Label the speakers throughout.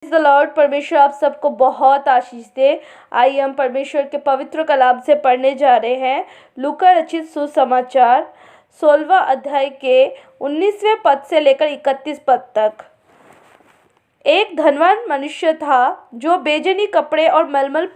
Speaker 1: The Lord. परमेश्वर आप सबको बहुत आशीष दे। आइए हम परमेश्वर के पवित्र कलाम से पढ़ने जा रहे हैं। लूका रचित सुसमाचार 16वां अध्याय के 19वें पद से लेकर 31 पद तक। एक धनवान मनुष्य था जो बेजनी कपड़े और मलमल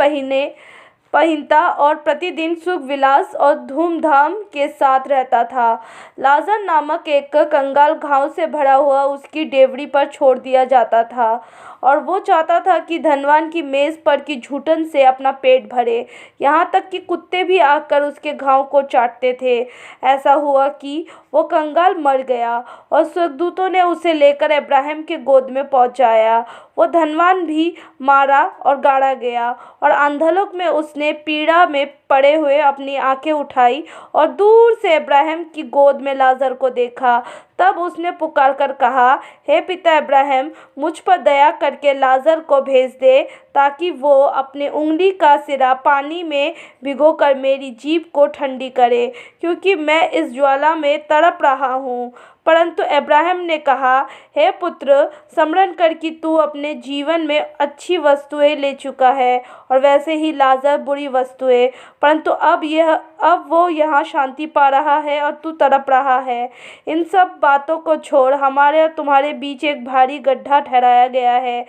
Speaker 1: पहनता और प्रतिदिन सुख विलास और धूमधाम के साथ रहता था। लाजर नामक एक कंगाल घाव से भरा हुआ उसकी डेवढ़ी पर छोड़ दिया जाता था और वो चाहता था कि धनवान की मेज पर की झूठन से अपना पेट भरे, यहाँ तक कि कुत्ते भी आकर उसके घाव को चाटते थे। ऐसा हुआ कि वो कंगाल मर गया और स्वर्गदूतों ने उसे लेकर अब्राहम के गोद में पहुंचाया। वो धनवान भी मारा और गाड़ा गया और अंधलोक में उसने पीड़ा में पड़े हुए अपनी आंखें उठाई और दूर से अब्राहम की गोद में लाजर को देखा। तब उसने पुकार कर कहा, हे पिता अब्राहम, मुझ पर दया करके लाजर को भेज दे ताकि वो अपनी उंगली का सिरा पानी में भिगोकर मेरी जीभ को ठंडी करे, क्योंकि मैं इस ज्वाला में तड़प रहा हूँ। परंतु अब्राहम ने कहा, हे पुत्र, स्मरण कर कि तू अपने जीवन में अच्छी वस्तुएं ले चुका है और वैसे ही लाजर बुरी वस्तुएं, परंतु अब वो यहाँ शांति पा रहा है और तू तड़प रहा है। इन सब बातों को छोड़ हमारे और तुम्हारे बीच एक भारी गड्ढा ठहराया गया है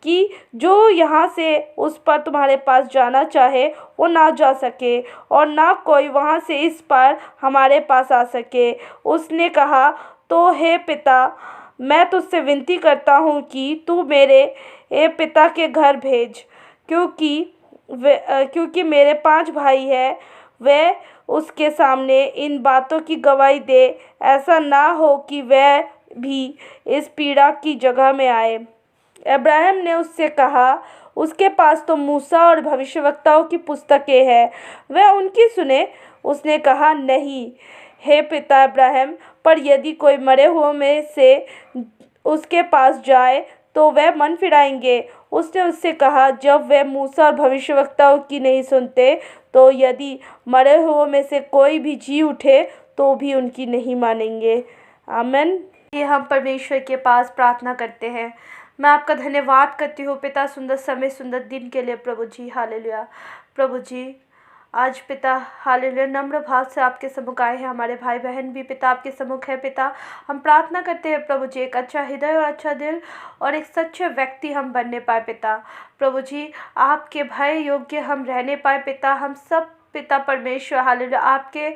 Speaker 1: कि जो यहाँ से उस पर तुम्हारे पास जाना चाहे वो ना जा सके और ना कोई वहाँ से इस पार हमारे पास आ सके। उसने कहा, तो हे पिता, मैं तुझसे विनती करता हूँ कि तू मेरे पिता के घर भेज, क्योंकि मेरे 5 भाई हैं। वे उसके सामने इन बातों की गवाही दे, ऐसा ना हो कि वह भी इस पीड़ा की जगह में आए। अब्राहम ने उससे कहा, उसके पास तो मूसा और भविष्यवक्ताओं की पुस्तकें हैं, वह उनकी सुने। उसने कहा, नहीं हे पिता अब्राहम, पर यदि कोई मरे हुओं में से उसके पास जाए तो वह मन फिराएंगे। उसने उससे कहा, जब वे मूसा और भविष्यवक्ताओं की नहीं सुनते, तो यदि मरे हुओं में से कोई भी जी उठे तो भी उनकी नहीं मानेंगे। आमीन। ये हम परमेश्वर के पास प्रार्थना करते हैं। मैं आपका धन्यवाद करती हूँ पिता, सुंदर समय सुंदर दिन के लिए प्रभु जी। हालेलुया। प्रभु जी, आज पिता हालेलुया नम्र भाव से आपके सम्मुख आए हैं। हमारे भाई बहन भी पिता आपके सम्मुख है। पिता, हम प्रार्थना करते हैं प्रभु जी, एक अच्छा हृदय और अच्छा दिल और एक सच्चे व्यक्ति हम बनने पाए पिता। प्रभु जी, आपके भय योग्य हम रहने पाए पिता। हम सब पिता परमेश्वर हालेलुया आपके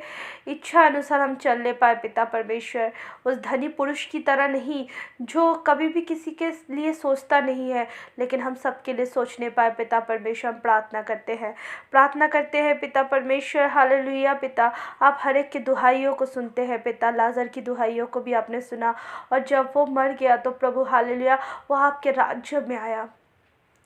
Speaker 1: इच्छा अनुसार हम चलने पाए पिता परमेश्वर। उस धनी पुरुष की तरह नहीं जो कभी भी किसी के लिए सोचता नहीं है, लेकिन हम सबके लिए सोचने पाए पिता परमेश्वर। हम प्रार्थना करते हैं पिता परमेश्वर हालेलुया। पिता, आप हर एक की दुहाइयों को सुनते हैं पिता। लाजर की दुहाइयों को भी आपने सुना और जब वो मर गया तो प्रभु हालेलुया वो आपके राज्य में आया।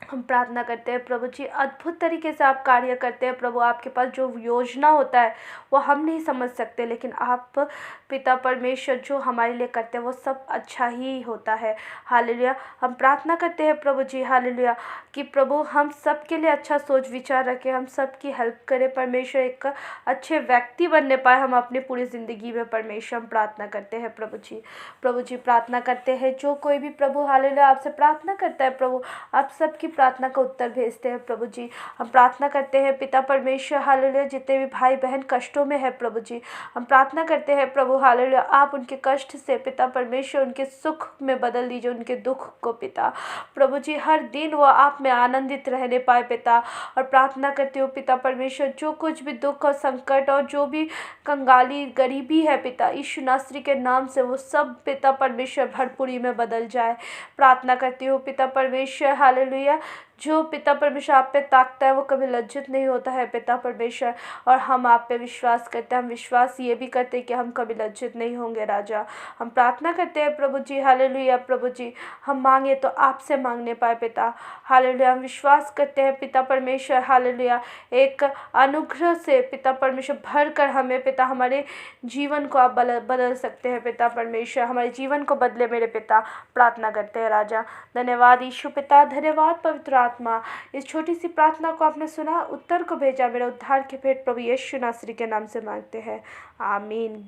Speaker 1: हम प्रार्थना करते हैं प्रभु जी, अद्भुत तरीके से आप कार्य करते हैं प्रभु। आपके पास जो योजना होता है वो हम नहीं समझ सकते, लेकिन आप पिता परमेश्वर जो हमारे लिए करते हैं वो सब अच्छा ही होता है। हालेलुया। हम प्रार्थना करते हैं प्रभु जी हालेलुया कि प्रभु हम सब के लिए अच्छा सोच विचार रखें, हम सब की हेल्प करें परमेश्वर, एक अच्छे व्यक्ति बनने पाए हम अपनी पूरी ज़िंदगी में परमेश्वर। हम प्रार्थना करते हैं प्रभु जी प्रार्थना करते हैं जो कोई भी प्रभु हालेलुया आपसे प्रार्थना करता है प्रभु, आप सबकी प्रार्थना का उत्तर भेजते हैं प्रभु जी। हम प्रार्थना करते हैं पिता परमेश्वर हालेलुया जितने भी भाई बहन कष्टों में है प्रभु जी, हम प्रार्थना करते हैं प्रभु हालेलुया आप उनके कष्ट से पिता परमेश्वर उनके सुख में बदल दीजिए, उनके दुख को पिता प्रभु जी। हर दिन वो आप में आनंदित रहने पाए पिता। और प्रार्थना करते हो पिता परमेश्वर जो कुछ भी दुख और संकट और जो भी कंगाली गरीबी है पिता, यीशु नासरी के नाम से वो सब पिता परमेश्वर भरपूरी में बदल जाए। प्रार्थना करती हूँ पिता परमेश्वर हालेलुया जो पिता परमेश्वर आप पे ताकता है वो कभी लज्जित नहीं होता है पिता परमेश्वर, और हम आप पे विश्वास करते हैं। हम विश्वास ये भी करते हैं कि हम कभी लज्जित नहीं होंगे राजा। हम प्रार्थना करते हैं प्रभु जी हालेलुया। प्रभु जी, हम मांगे तो आपसे मांगने पाए पिता हालेलुया। हम विश्वास करते हैं पिता परमेश्वर हालेलुया एक अनुग्रह से पिता परमेश्वर भर कर हमें पिता हमारे जीवन को आप बदल सकते हैं पिता परमेश्वर, हमारे जीवन को बदले मेरे पिता। प्रार्थना करते हैं राजा। धन्यवाद यीशु पिता, धन्यवाद पवित्र आत्मा। इस छोटी सी प्रार्थना को आपने सुना, उत्तर को भेजा, मेरे उद्धार के भेंट प्रभु यीशु नासरी के नाम से मांगते हैं, आमीन।